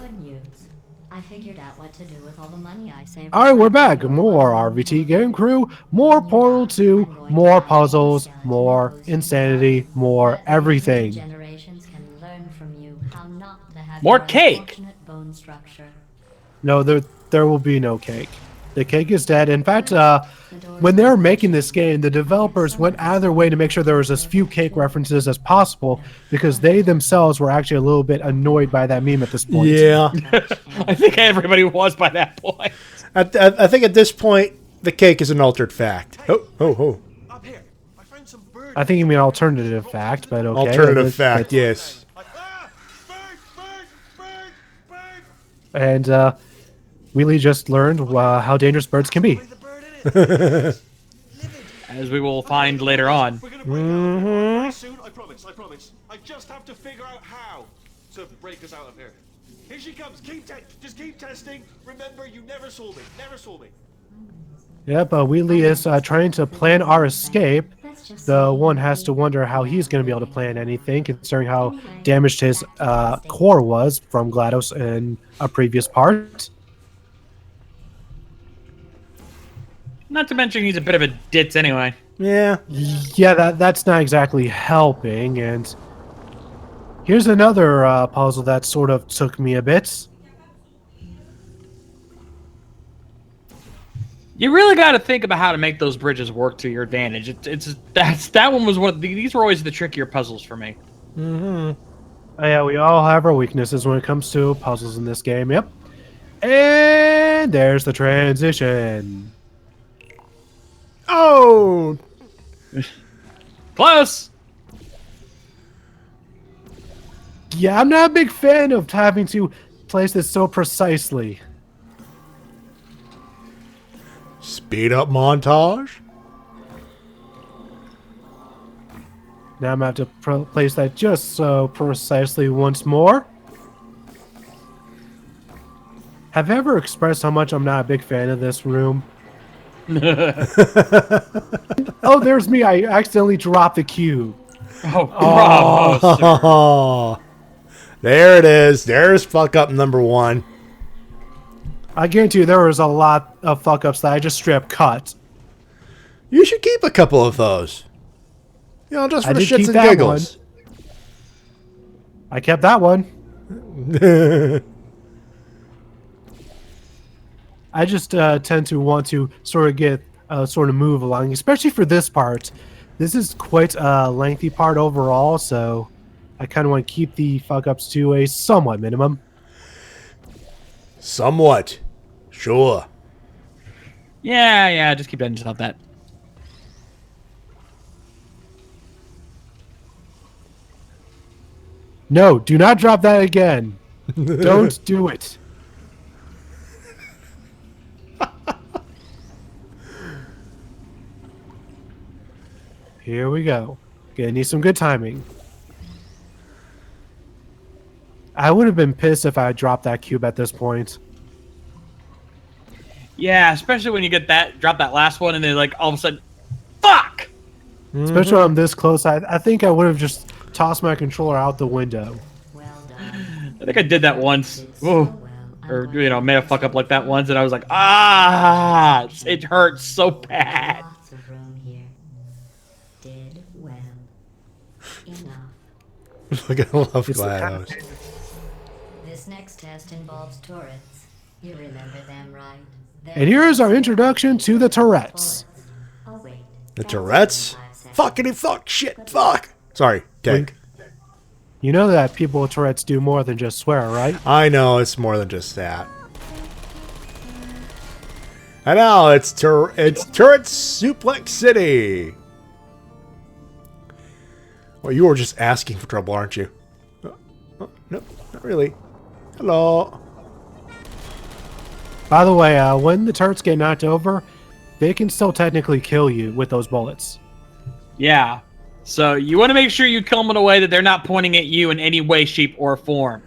good news. I figured out what to do with all the money I saved. Alright, we're back. More RVT game crew, more Portal 2, more puzzles, more insanity, more everything. Generations can learn from you how not to have More your cake. unfortunate bone structure. No, there will be no cake. The cake is dead. In fact, when they were making this game, the developers went out of their way to make sure there was as few cake references as possible because they themselves were actually a little bit annoyed by that meme at this point. Yeah. I think everybody was by that point. I think at this point, the cake is an altered fact. Oh. Up here. I found some bird. I think you mean alternative fact, but okay. Alternative fact, yes. Bird. And Wheelie just learned how dangerous birds can be. The bird in it. As we will find later on. We're gonna break out of here very soon. I promise. I just have to figure out how to break us out of here. Here she comes. Just keep testing. Remember, you never saw me. Yep, Wheelie is trying to plan our escape. The one has to wonder how he's going to be able to plan anything, considering how damaged his core was from GLaDOS in a previous part. Not to mention he's a bit of a ditz anyway. Yeah. Yeah, that's not exactly helping, and here's another puzzle that sort of took me a bit. You really got to think about how to make those bridges work to your advantage. That one was these were always the trickier puzzles for me. Yeah, we all have our weaknesses when it comes to puzzles in this game. Yep. And there's the transition. Oh! Close. Yeah, I'm not a big fan of having to place this so precisely. Speed up montage. Now I'm going to have to place that just so precisely once more. Have you ever expressed how much I'm not a big fan of this room? Oh, there's me. I accidentally dropped the cube. Oh, bravo, sir. Oh, there it is. There's fuck up number one. I guarantee you there was a lot of fuck-ups that I just straight up cut. You should keep a couple of those. You know, just I for did shits keep and that giggles. I kept that one. I just tend to want to sort of get sort of move along, especially for this part. This is quite a lengthy part overall, so I kind of want to keep the fuck-ups to a somewhat minimum. Somewhat. Sure. Yeah, just keep that just that. No, do not drop that again. Don't do it. Here we go. Gonna need some good timing. I would have been pissed if I had dropped that cube at this point. Yeah, especially when you get drop that last one, and then like all of a sudden, fuck. Especially when I'm this close, I think I would have just tossed my controller out the window. Well done. I think I did that once. Whoa. Well, I'm Or going made a fuck up like that once, and I was like, it hurts so bad. lots of room here. Did well. Enough. Look, I love It's the kind of- GLaDOS. This next test involves turrets. You remember them, right? And here is our introduction to the turrets. Oh wait. The That's Tourette's? 5 seconds. Fuckity fuck shit fuck. Sorry, take. You know that people with Tourette's do more than just swear, right? I know it's more than just that. I know it's Turret Suplex City. Well, you were just asking for trouble, aren't you? Nope, not really. Hello. By the way, when the turrets get knocked over, they can still technically kill you with those bullets. Yeah. So you want to make sure you kill them in a way that they're not pointing at you in any way, shape, or form.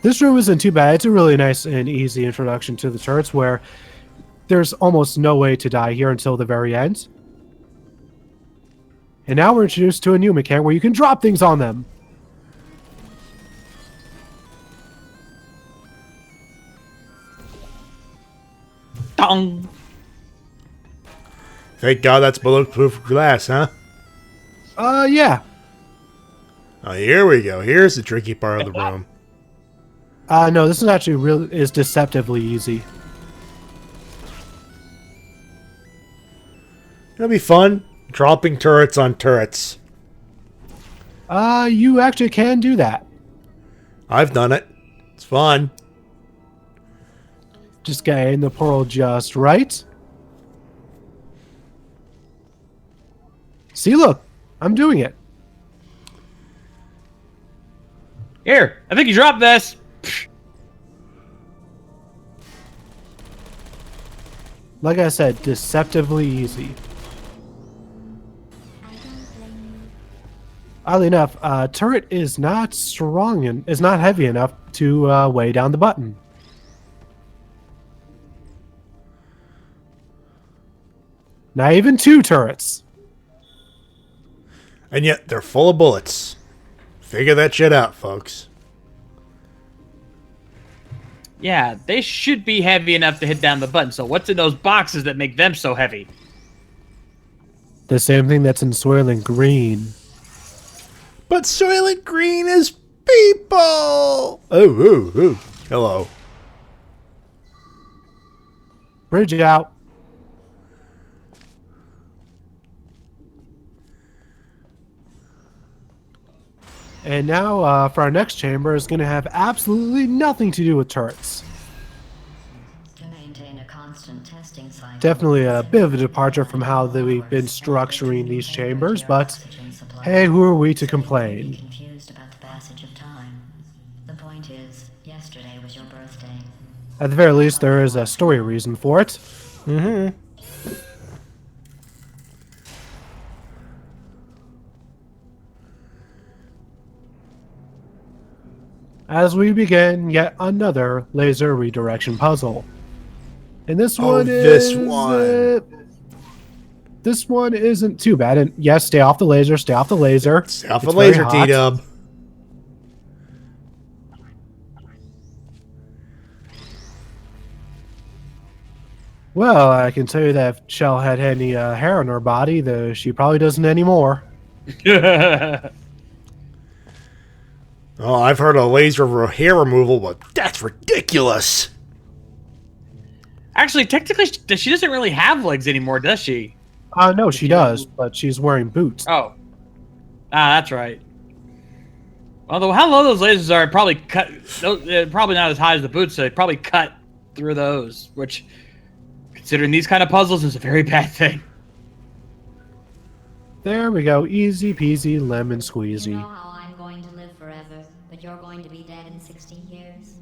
This room isn't too bad. It's a really nice and easy introduction to the turrets where there's almost no way to die here until the very end. And now we're introduced to a new mechanic where you can drop things on them. Dong. Thank God that's bulletproof glass, huh? Yeah. Oh, here we go. Here's the tricky part of the room. No, this is actually is deceptively easy. It'll be fun dropping turrets on turrets. You actually can do that. I've done it. It's fun. Just getting the portal just right. See, look, I'm doing it. Here, I think you dropped this. Like I said, deceptively easy. Oddly enough, turret is not strong and is not heavy enough to weigh down the button. Not even 2 turrets. And yet they're full of bullets. Figure that shit out, folks. Yeah, they should be heavy enough to hit down the button. So what's in those boxes that make them so heavy? The same thing that's in Soylent Green. But Soylent Green is people! Oh. Hello. Bridge out. And now, for our next chamber, is going to have absolutely nothing to do with turrets. To maintain a constant testing cycle. Definitely a bit of a departure from how we've been structuring these chambers, but hey, who are we to complain? Confused about the passage of time. The point is, yesterday was your birthday. At the very least, there is a story reason for it. Mm-hmm. As we begin yet another laser redirection puzzle. And this one this one. This one isn't too bad. And yes, stay off the laser, stay off the laser. Stay off the It's very laser, hot. T-Dub. Well, I can tell you that if Shell had any hair on her body, she probably doesn't anymore. Oh, I've heard of laser hair removal, but that's ridiculous. Actually, technically, she doesn't really have legs anymore, does she? No, she does, but she's wearing boots. Oh. That's right. Although how low those lasers are, probably probably not as high as the boots, so they probably cut through those, which, considering these kind of puzzles, is a very bad thing. There we go. Easy peasy lemon squeezy. You know how I'm going to live forever, but you're going to be dead in 60 years?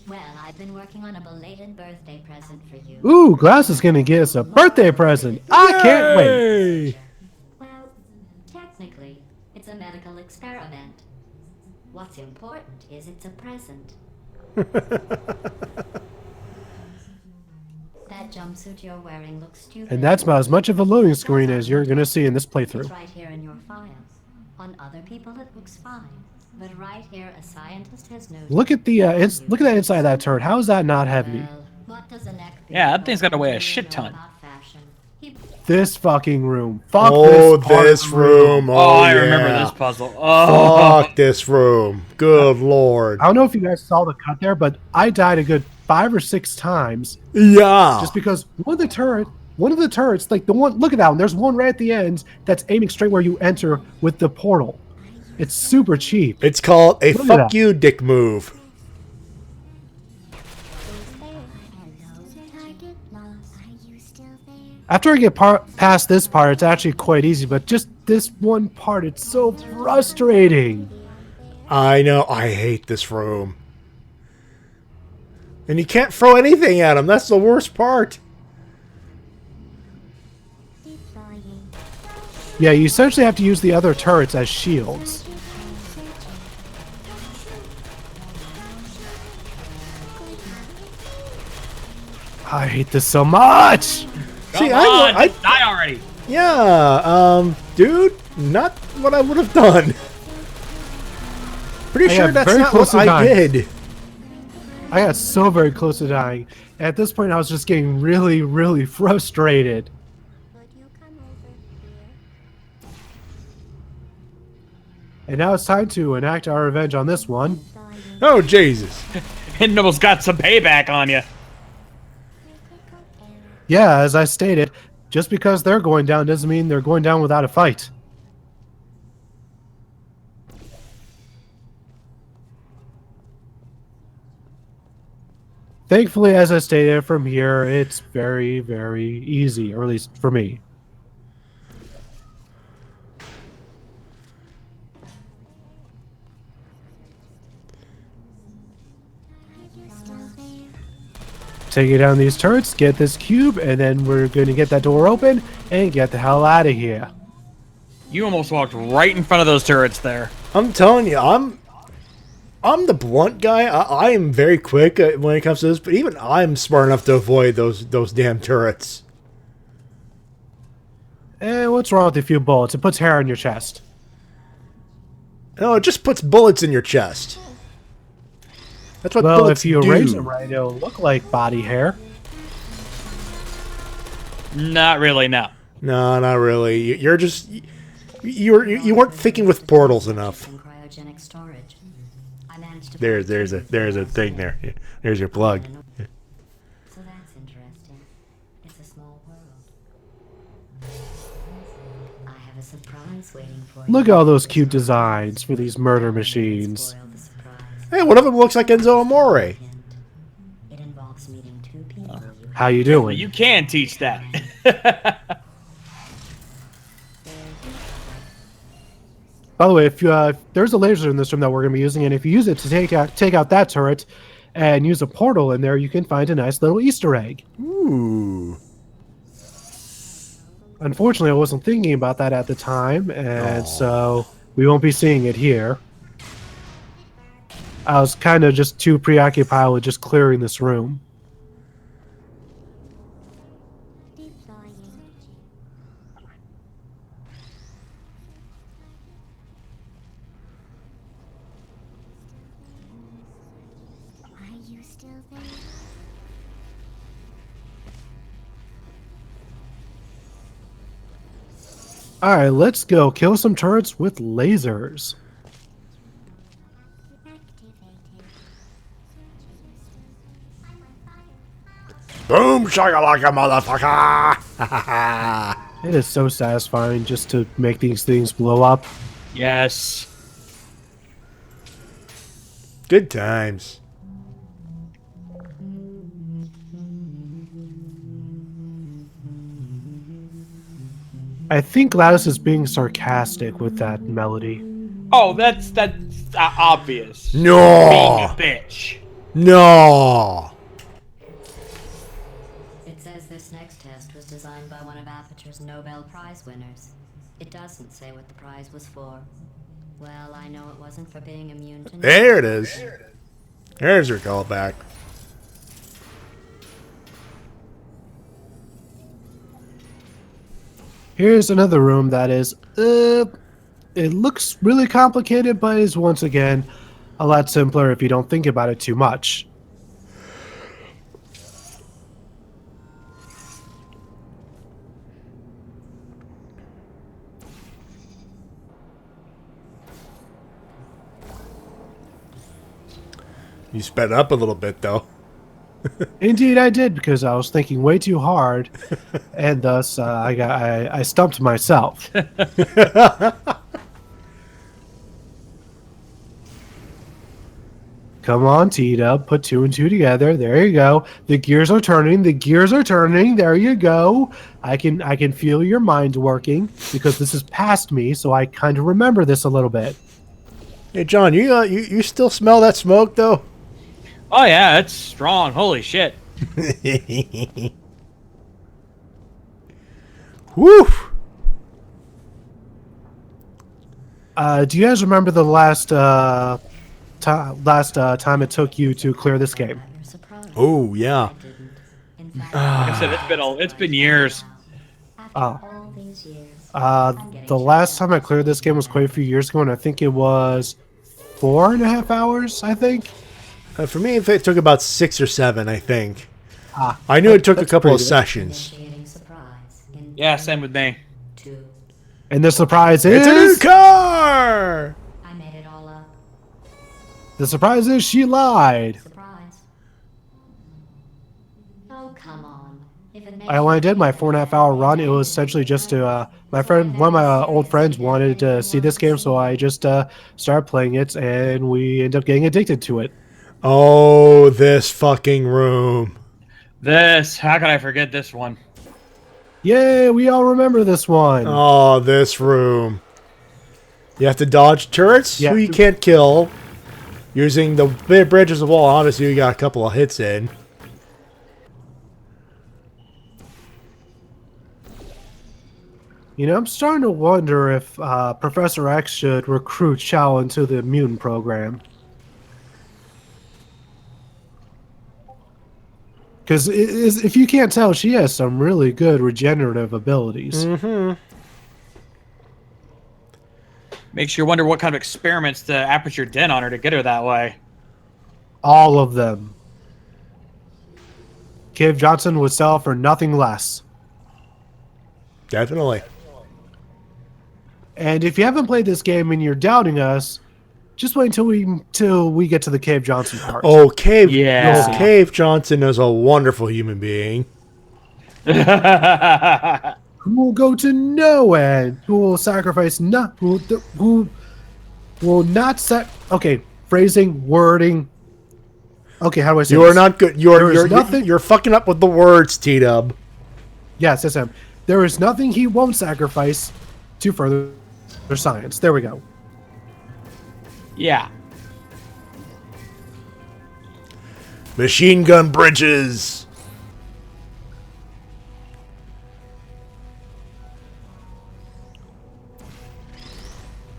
Well, I've been working on a belated birthday present for you. Ooh, Glass is gonna get us a birthday present. I can't wait. Yay! Well, technically, it's a medical experiment. What's important is it's a present. That jumpsuit you're wearing looks stupid. And that's about as much of a loading screen as you're gonna see in this It's playthrough. right here in your files. On other people, it looks fine. But right here, a scientist has noticed. Look at the look at that inside of that turret. How is that not heavy? Well, what does a neck Yeah, that thing's gotta weigh a shit know ton. about fashion? He This fucking room. Fuck Oh, this part this of the room. room. Oh, Oh, I yeah. remember this puzzle. Oh, Fuck this room. Good lord. I don't know if you guys saw the cut there, but I died a good 5 or 6 times Yeah. just because one of the turrets, like the one, look at that one. There's one right at the end that's aiming straight where you enter with the portal. It's super cheap. It's called a Look at fuck that. you dick move. After I get past this part, it's actually quite easy, but just this one part, it's so frustrating. I know. I hate this room. And you can't throw anything at him. That's the worst part. Yeah, you essentially have to use the other turrets as shields. I hate this so much! come See, on, I die already. yeah, dude, not what I would have done. Pretty I sure got that's very not close what to I dying. did. I got so very close to dying. At this point, I was just getting really, really frustrated. Would you come over here? And now it's time to enact our revenge on this one. Dying. Oh, Jesus. And almost got some payback on you. Yeah, as I stated, just because they're going down doesn't mean they're going down without a fight. Thankfully, as I stated, from here, it's very, very easy, or at least for me. Taking down these turrets, get this cube, and then we're going to get that door open and get the hell out of here. You almost walked right in front of those turrets there. I'm telling you, I'm the blunt guy. I am very quick when it comes to this, but even I'm smart enough to avoid those damn turrets. What's wrong with a few bullets? It puts hair on your chest. No, it just puts bullets in your chest. That's what Well, bullets if you do. arrange it right, it'll look like body hair. Not really, no. No, not really. You're just you weren't thinking with portals enough. In cryogenic storage. I managed to There's a thing there. There's your plug. So that's interesting. It's a small world. I have a surprise waiting for you. Look at all those cute designs for these murder machines. Spoil the surprise. Hey, one of them looks like Enzo Amore. It involves meeting two people. How you doing? You can teach that. By the way, if there's a laser in this room that we're going to be using, and if you use it to take out that turret and use a portal in there, you can find a nice little Easter egg. Ooh. Unfortunately, I wasn't thinking about that at the time, and so we won't be seeing it here. I was kind of just too preoccupied with just clearing this room. Deploying. Are you still there? Alright, let's go kill some turrets with lasers. Activated. Boom shakalaka motherfucker! It is so satisfying just to make these things blow up. Yes. Good times. I think Gladys is being sarcastic with that melody. Oh, that's obvious. Being No! a bitch. No! It says this next test was designed by one of Aperture's Nobel Prize winners. It doesn't say what the prize was for. Well, I know it wasn't for being immune to... There it is. There's your callback. Here's another room that is, it looks really complicated, but is once again a lot simpler if you don't think about it too much. You sped up a little bit, though. Indeed, I did because I was thinking way too hard, and thus I stumped myself. Come on, T-Dub, put two and two together. There you go. The gears are turning. The gears are turning. There you go. I can feel your mind working because this is past me, so I kind of remember this a little bit. Hey, John, you still smell that smoke, though? Oh yeah, it's strong. Holy shit. Woo! Do you guys remember the last time it took you to clear this game? You're surprised. Oh, yeah. I didn't. In fact, Like I said, it's been years. after Oh. all these years, The last time I cleared this game was quite a few years ago, and I think it was 4.5 hours, I think. For me, it took about 6 or 7, I think. Ah, I knew it took a that's couple of pretty good. sessions. Initiating surprise in Yeah, same with me. 2. And the surprise It's a new is... car! I made it all up. The surprise is she lied. Surprise. Oh, come on. If it makes When I did my 4.5 hour run, it was essentially just to, one of my old friends wanted to see this game, so I just started playing it, and we ended up getting addicted to it. Oh, this fucking room. How could I forget this one? Yay, we all remember this one. Oh, this room. You have to dodge turrets Yeah. who you can't kill. Using the bridges of wall, obviously you got a couple of hits in. You know, I'm starting to wonder if Professor X should recruit Chow into the mutant program. Because if you can't tell, she has some really good regenerative abilities. Mm-hmm. Makes you wonder what kind of experiments the Aperture did on her to get her that way. All of them. Cave Johnson would sell for nothing less. Definitely. And if you haven't played this game and you're doubting us, just wait until we get to the Cave Johnson part. Oh, Cave. Yeah. Oh, Cave Johnson is a wonderful human being. Who will go to no end? Who will sacrifice who will not set? Okay, phrasing, wording. Okay, how do I say You this? are not good. You're fucking up with the words, T-Dub. Yes, yes, there is nothing he won't sacrifice to further science. There we go. Yeah. Machine gun bridges.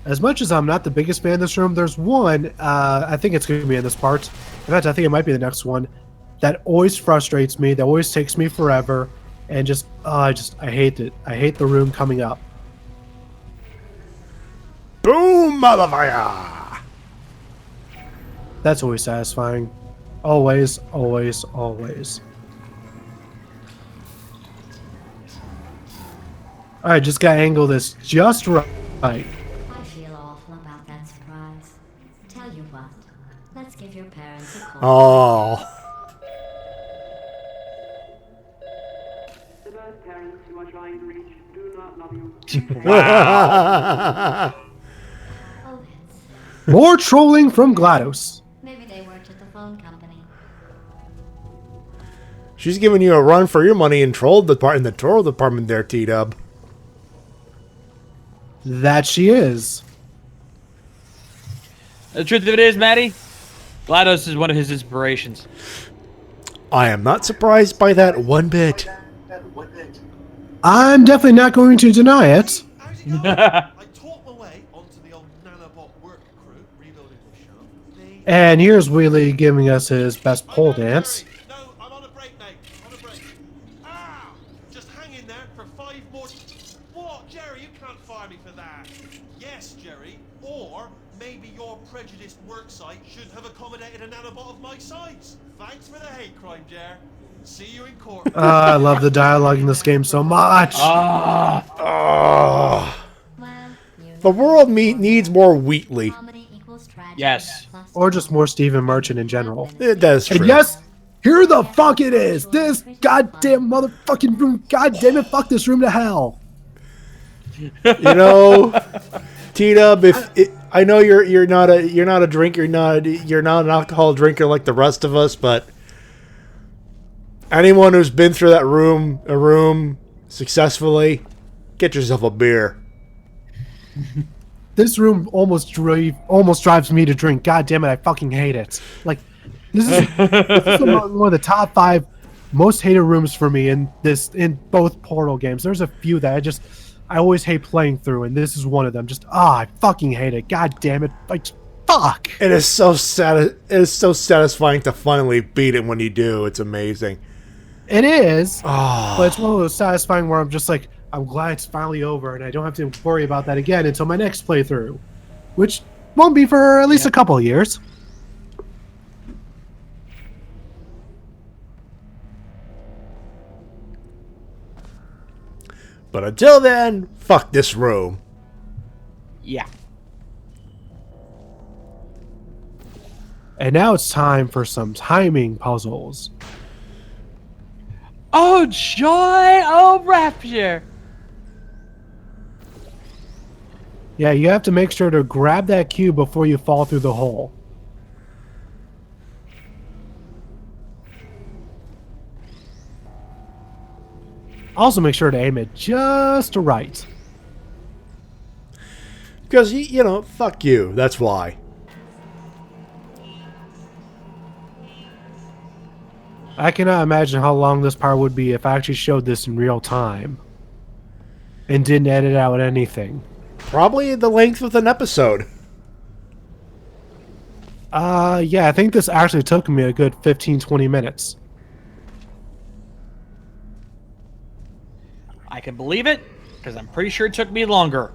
As much as I'm not the biggest fan of this room, there's one, I think it's going to be in this part. In fact, I think it might be the next one, that always frustrates me, that always takes me forever, and I hate it. I hate the room coming up. Boom, motherfucker. That's always satisfying. Always, always, always. Alright, just gotta angle this just right. I feel awful about that surprise. Tell you what, let's give your parents a call. Oh. The birth parents you are trying to reach do not love you. Oh, that's... More trolling from GLaDOS. Maybe they worked at the phone company. She's giving you a run for your money in the troll department there, T-Dub. That she is. The truth of it is, Matty, GLaDOS is one of his inspirations. I am not surprised by that one bit. I'm definitely not going to deny it. How's it going? I taught my way onto the old nanobot work crew, rebuilding the shop. And here's Wheelie giving us his best pole dance. No, I'm on a break, mate. On a break. Ah! Just hang in there for 5 more... What? Jerry, you can't fire me for that. Yes, Jerry. Or maybe your prejudiced worksite should have accommodated a nanobot of my size. Thanks for the hate crime, Jer. See you in court. I love the dialogue in this game so much. Well, The world needs more Wheatley. comedy equals tragedy. Yes. plus Or just more Stephen Merchant in general. That's true. And yes, here the fuck it is. This goddamn motherfucking room. Goddamn it, fuck this room to hell. You know, T-Dub, I know you're not a drinker, you're not an alcohol drinker like the rest of us, but anyone who's been through a room successfully, get yourself a beer. This room almost drives me to drink. God damn it, I fucking hate it. Like, this is one of the top 5 most hated rooms for me in both Portal games. There's a few that I always hate playing through, and this is one of them. I fucking hate it. God damn it. Like, fuck. It is so satisfying to finally beat it when you do. It's amazing. It is, but it's one of those satisfying where I'm just like, I'm glad it's finally over, and I don't have to worry about that again until my next playthrough, which won't be for at least a couple of years. But until then, fuck this room. Yeah. And now it's time for some timing puzzles. Oh, joy! Oh, rapture! Yeah, you have to make sure to grab that cube before you fall through the hole. Also make sure to aim it just right. Because, you know, fuck you. That's why. I cannot imagine how long this part would be if I actually showed this in real time. And didn't edit out anything. Probably the length of an episode. Yeah, I think this actually took me a good 15-20 minutes. I can believe it, because I'm pretty sure it took me longer.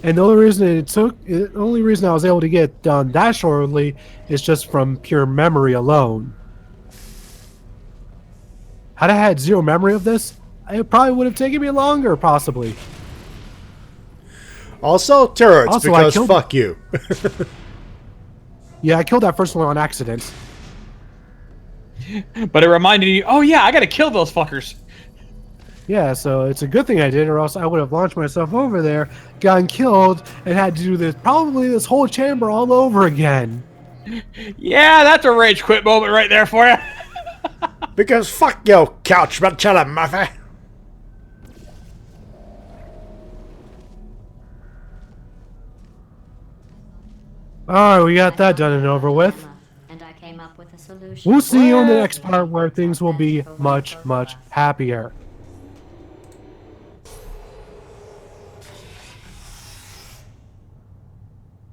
And the only reason I was able to get it done that shortly is just from pure memory alone. Had I had zero memory of this, it probably would have taken me longer, possibly. Also, turrets, Also, because fuck you. Yeah, I killed that first one on accident. But it reminded you, oh yeah, I gotta kill those fuckers. Yeah, so it's a good thing I did, or else I would have launched myself over there, gotten killed, and had to do this whole chamber all over again. Yeah, that's a rage quit moment right there for you. Because fuck you, couch Marcella Muffy. Alright, we got that done and over with. And I came up with a solution. We'll see you on the next part where things will be much, much happier.